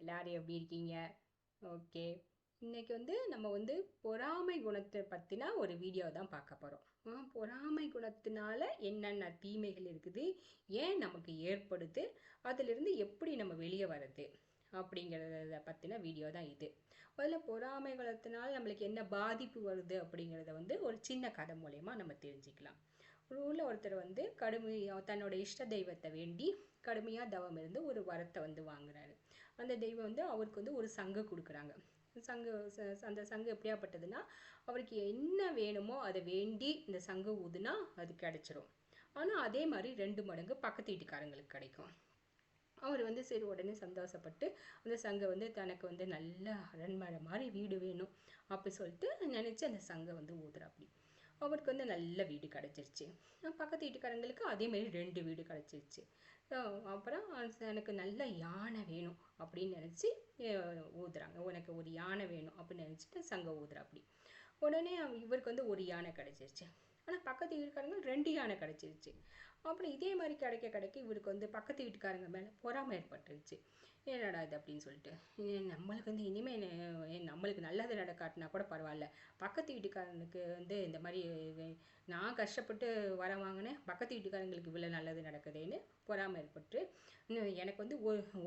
எல்லாரும் எப்படி இருக்கீங்க? ஓகே. இன்னைக்கு நம்ம பொறாமை குணத்தை பத்தின ஒரு வீடியோ தான் பார்க்க போறோம். பொறாமை குணத்தினால என்னென்ன தீமைகள் இருக்குது? ஏன் நமக்கு ஏற்படுது? அதிலிருந்து எப்படி நம்ம வெளியே வர்றது? அப்படிங்கிறத பத்தின வீடியோ தான் இது. முதல்ல பொறாமை குணத்தினால நம்மளுக்கு என்ன பாதிப்பு வருது அப்படிங்கிறத ஒரு சின்ன கதை மூலயமா நம்ம தெரிஞ்சுக்கலாம். ஒரு ஊரில் ஒருத்தர் கடுமையாக தன்னோட இஷ்ட தெய்வத்தை வேண்டி கடுமையாக தவம் இருந்து ஒரு வரத்தை வாங்குறாரு. அந்த தெய்வம் அவருக்கு ஒரு சங்கு கொடுக்குறாங்க. சங்கு அந்த சங்கு எப்படியாப்பட்டதுன்னா, அவருக்கு என்ன வேணுமோ அதை வேண்டி இந்த சங்கு ஊதுனா அது கிடைச்சிரும். ஆனால் அதே மாதிரி 2 மடங்கு பக்கத்து வீட்டுக்காரங்களுக்கு கிடைக்கும். அவர் சரி உடனே சந்தோஷப்பட்டு அந்த சங்கை தனக்கு நல்ல அரண்மனை மாதிரி வீடு வேணும் அப்படி சொல்லிட்டு நினச்சி அந்த சங்கை ஊதுறாப்படி. அவருக்கு நல்ல வீடு கிடச்சிருச்சு. பக்கத்து வீட்டுக்காரங்களுக்கு அதேமாரி 2 வீடு கிடச்சிருச்சு. அப்புறம் எனக்கு நல்ல யானை வேணும் அப்படின்னு நினச்சி ஊதுறாங்க. உனக்கு ஒரு யானை வேணும் அப்படின்னு நினச்சிட்டு சங்கம் ஊதுறாப்படி. உடனே இவருக்கு ஒரு யானை கிடச்சிருச்சு. ஆனால் பக்கத்து வீட்டுக்காரங்க 2 யானை கிடச்சிருச்சு. அப்புறம் இதே மாதிரி கிடைக்க கிடைக்க இவருக்கு பக்கத்து வீட்டுக்காரங்க மேலே பொறாமை ஏற்பட்டுருச்சு. என்னடா இது அப்படின்னு சொல்லிட்டு, நம்மளுக்கு இனிமேல் நம்மளுக்கு நல்லது நடக்காட்டினா கூட பரவாயில்ல, பக்கத்து வீட்டுக்காரனுக்கு இந்த மாதிரி நான் கஷ்டப்பட்டு வர வாங்கினேன், பக்கத்து வீட்டுக்காரங்களுக்கு இவ்வளோ நல்லது நடக்குதுன்னு பொறாமை ஏற்பட்டு எனக்கு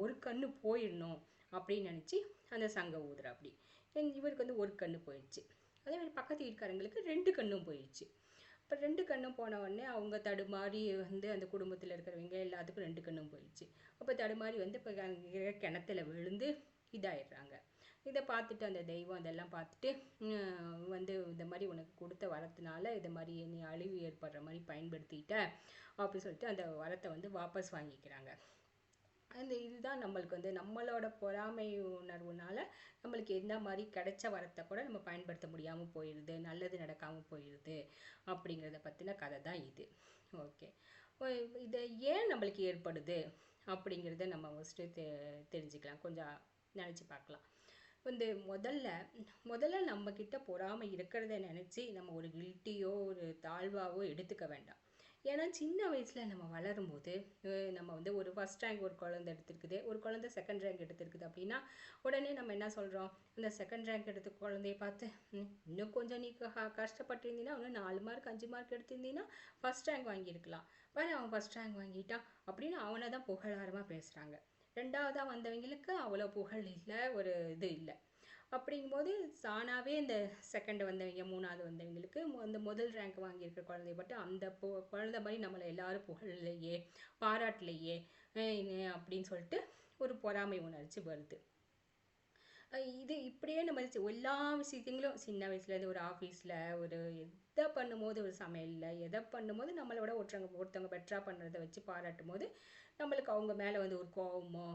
ஒரு கண்ணு போயிடணும் அப்படின்னு நினச்சி அந்த சங்க ஊதுற அப்படி. இவருக்கு ஒரு கண்ணு போயிடுச்சு. அதே மாதிரி பக்கத்து வீட்டுக்காரங்களுக்கு 2 கண்ணும் போயிடுச்சு. இப்போ 2 கண்ணும் போன உடனே அவங்க தடுமாறி அந்த குடும்பத்தில் இருக்கிறவங்க எல்லாத்துக்கும் 2 கண்ணும் போயிடுச்சு. அப்போ தடுமாறி இப்போ கிணத்துல விழுந்து இதாயிடுறாங்க. இதை பார்த்துட்டு அந்த தெய்வம் அதெல்லாம் பார்த்துட்டு இந்த மாதிரி உனக்கு கொடுத்த வரத்தினால இதை மாதிரி நீ அழிவு ஏற்படுற மாதிரி பயன்படுத்திட்ட அப்படின்னு சொல்லிட்டு அந்த வரத்தை வாபஸ் வாங்கிக்கிறாங்க. இதுதான் நம்மளுக்கு நம்மளோட பொறாமை உணர்வுனால நம்மளுக்கு எந்த மாதிரி கிடைச்ச வரத்தை கூட நம்ம பயன்படுத்த முடியாமல் போயிடுது, நல்லது நடக்காமல் போயிடுது அப்படிங்கிறத பற்றின கதை தான் இது. ஓகே, இதை ஏன் நம்மளுக்கு ஏற்படுது அப்படிங்கிறத நம்ம ஃபஸ்ட்டு தெரிஞ்சுக்கலாம். கொஞ்சம் நினச்சி பார்க்கலாம். முதல்ல நம்மக்கிட்ட பொறாமை இருக்கிறத நினச்சி நம்ம ஒரு கில்ட்டியோ ஒரு தாழ்வாவோ எடுத்துக்க வேண்டாம். ஏன்னா சின்ன வயசில் நம்ம வளரும்போது நம்ம ஒரு ஃபஸ்ட் ரேங்க் ஒரு குழந்தை எடுத்துருக்குது, ஒரு குழந்தை செகண்ட் ரேங்க் எடுத்துருக்குது அப்படின்னா உடனே நம்ம என்ன சொல்கிறோம், அந்த செகண்ட் ரேங்க் எடுத்து குழந்தைய பார்த்து இன்னும் கொஞ்சம் நீ கஷ்டப்பட்டிருந்தீங்கன்னா இன்னும் 4 மார்க் 5 மார்க் எடுத்திருந்தீங்கன்னா ஃபஸ்ட் ரேங்க் வாங்கியிருக்கலாம், வேறு அவன் ஃபஸ்ட் ரேங்க் வாங்கிட்டான் அப்படின்னு அவனை தான் புகழாரமாக பேசுகிறாங்க. 2ஆவதாக வந்தவங்களுக்கு அவ்வளோ புகழ் இல்லை, ஒரு இது இல்லை. அப்படிங்கும்போது தானாகவே இந்த செகண்ட் வந்தவங்க 3ஆவது வந்தவங்களுக்கு அந்த முதல் ரேங்க் வாங்கியிருக்கிற குழந்தைய பட்டு அந்த குழந்தை மாதிரி நம்மளை எல்லாரும் புகழலையே பாராட்டலையே அப்படின்னு சொல்லிட்டு ஒரு பொறாமை உணர்ச்சி வருது. இது இப்படியே நம்ம எல்லா விஷயத்தையும் சின்ன வயசுலேருந்து ஒரு ஆஃபீஸில் ஒரு எதை பண்ணும்போது ஒரு சமையலில் எதை பண்ணும்போது நம்மளோட ஒருத்தவங்க பெட்டராக பண்ணுறதை வச்சு பாராட்டும் போது நம்மளுக்கு அவங்க மேலே ஒரு கோபமோ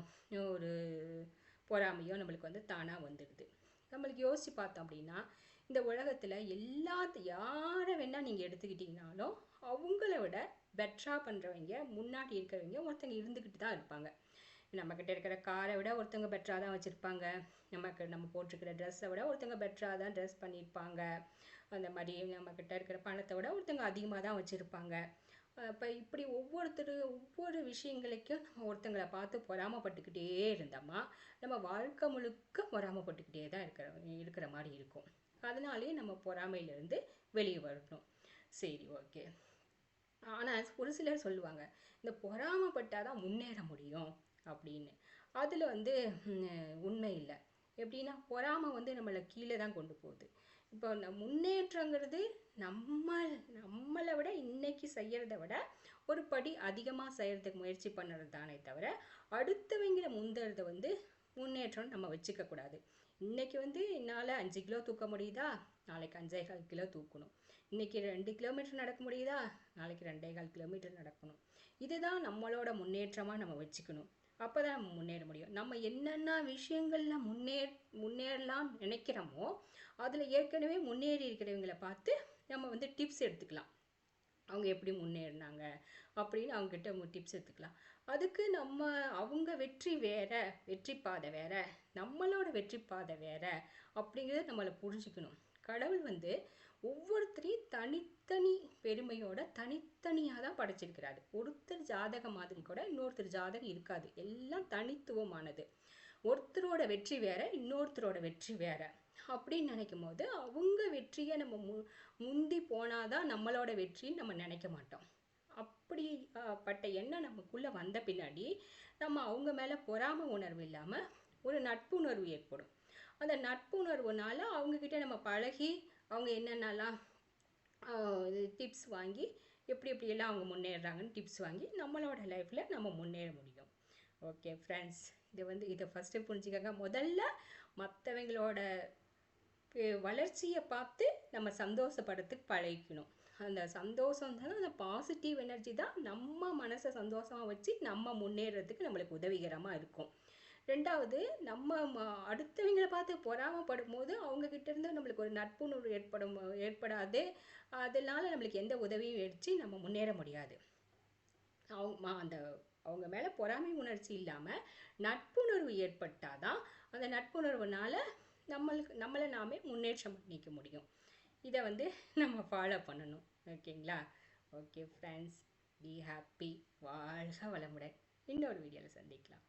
ஒரு பொறாமையோ நம்மளுக்கு தானாக வந்துடுது. நம்மளுக்கு யோசித்து பார்த்தோம் அப்படின்னா இந்த உலகத்தில் யாரை வேணால் நீங்கள் எடுத்துக்கிட்டிங்கனாலும் அவங்கள விட பெட்டராக பண்ணுறவங்க முன்னாடி இருக்கிறவங்க ஒருத்தங்க இருந்துக்கிட்டு தான் இருப்பாங்க. நம்மக்கிட்ட இருக்கிற காரை விட ஒருத்தவங்க பெட்டராக தான் வச்சுருப்பாங்க, நம்ம போட்டிருக்கிற ட்ரெஸ்ஸை விட ஒருத்தவங்க பெட்டராக தான் ட்ரெஸ் பண்ணியிருப்பாங்க, அந்த மாதிரி நம்மக்கிட்ட இருக்கிற பணத்தை விட ஒருத்தவங்க அதிகமாக தான் வச்சுருப்பாங்க. இப்போ இப்படி ஒவ்வொரு விஷயங்களுக்கும் நம்ம ஒருத்தங்களை பார்த்து பொறாமப்பட்டுக்கிட்டே இருந்தோமா நம்ம வாழ்க்கை முழுக்க பொறாமப்பட்டுக்கிட்டே தான் இருக்கிற மாதிரி இருக்கும். அதனாலேயே நம்ம பொறாமையிலேருந்து வெளியே வரணும். சரி, ஓகே. ஆனால் ஒரு சிலர் சொல்லுவாங்க இந்த பொறாமப்பட்டால் தான் முன்னேற முடியும் அப்படின்னு. அதில் உண்மை இல்லை. எப்படின்னா பொறாமை நம்மளை கீழே தான் கொண்டு போகுது. இப்போ முன்னேற்றங்கிறது நம்மளை விட இன்னைக்கு செய்கிறத விட ஒரு படி அதிகமாக செய்கிறதுக்கு முயற்சி பண்ணுறது தானே தவிர அடுத்தவங்களை முந்துறதை முன்னேற்றம் நம்ம வச்சுக்க கூடாது. இன்னைக்கு என்னால் 5 கிலோ தூக்க முடியுதா, நாளைக்கு 5,4 கிலோ தூக்கணும். இன்னைக்கு 2 கிலோமீட்டர் நடக்க முடியுதா, நாளைக்கு 2,4 கிலோமீட்டர் நடக்கணும். இதுதான் நம்மளோட முன்னேற்றமாக நம்ம வச்சுக்கணும். அப்போ தான் நம்ம முன்னேற முடியும். நம்ம என்னென்ன விஷயங்களில் முன்னேறலாம் நினைக்கிறோமோ அதில் ஏற்கனவே முன்னேறி இருக்கிறவங்களை பார்த்து நம்ம டிப்ஸ் எடுத்துக்கலாம். அவங்க எப்படி முன்னேறினாங்க அப்படின்னு அவங்ககிட்ட டிப்ஸ் எடுத்துக்கலாம். அதுக்கு அவங்க வெற்றி வேற, வெற்றி பாதை வேற, நம்மளோட வெற்றி பாதை வேற அப்படிங்கிறத நம்மளை புரிஞ்சுக்கணும். கடவுள் ஒவ்வொருத்தரையும் தனித்தனி பெருமையோட தனித்தனியாக தான் படைச்சிருக்கிறாரு. ஒருத்தர் ஜாதகம் மாதிரி கூட இன்னொருத்தர் ஜாதகம் இருக்காது, எல்லாம் தனித்துவமானது. ஒருத்தரோட வெற்றி வேற, இன்னொருத்தரோட வெற்றி வேற. அப்படின்னு நினைக்கும் போது அவங்க வெற்றியை நம்ம முந்தி போனாதான் நம்மளோட வெற்றின்னு நம்ம நினைக்க மாட்டோம். அப்படி பட்ட எண்ணம் நமக்குள்ளே வந்த பின்னாடி நம்ம அவங்க மேலே பொறாமை உணர்வு இல்லாமல் ஒரு நட்புணர்வு ஏற்படும். அந்த நட்புணர்வுனால அவங்கக்கிட்ட நம்ம பழகி அவங்க என்னென்னலாம் டிப்ஸ் வாங்கி எப்படி எப்படியெல்லாம் அவங்க முன்னேறுறாங்கன்னு டிப்ஸ் வாங்கி நம்மளோட லைஃப்பில் நம்ம முன்னேற முடியும். ஓகே ஃப்ரெண்ட்ஸ், இதை ஃபஸ்ட்டு புரிஞ்சுக்கங்க. முதல்ல மற்றவங்களோட வளர்ச்சியை பார்த்து நம்ம சந்தோஷப்படுறதுக்கு பழகிக்கணும். அந்த சந்தோஷம் தான், அந்த பாசிட்டிவ் எனர்ஜி தான் நம்ம மனசை சந்தோஷமாக வச்சு நம்ம முன்னேறதுக்கு நம்மளுக்கு உதவிகரமாக இருக்கும். ரெண்டாவது, நம்ம அடுத்தவங்களை பார்த்து பொறாமப்படும் போது அவங்கக்கிட்ட இருந்து நம்மளுக்கு ஒரு நட்புணர்வு ஏற்படாது. அதனால நம்மளுக்கு எந்த உதவியும் வச்சு நம்ம முன்னேற முடியாது. அவங்க மேலே பொறாமை உணர்ச்சி இல்லாமல் நட்புணர்வு ஏற்பட்டாதான் அந்த நட்புணர்வுனால நம்மளை நாமே முன்னேற்றம் பண்ணிக்க முடியும். இதை நம்ம ஃபாலோ பண்ணணும். ஓகேங்களா? Okay friends, be happy. வாழ்க வளமுடன். இன்னொரு வீடியோவில் சந்திக்கலாம்.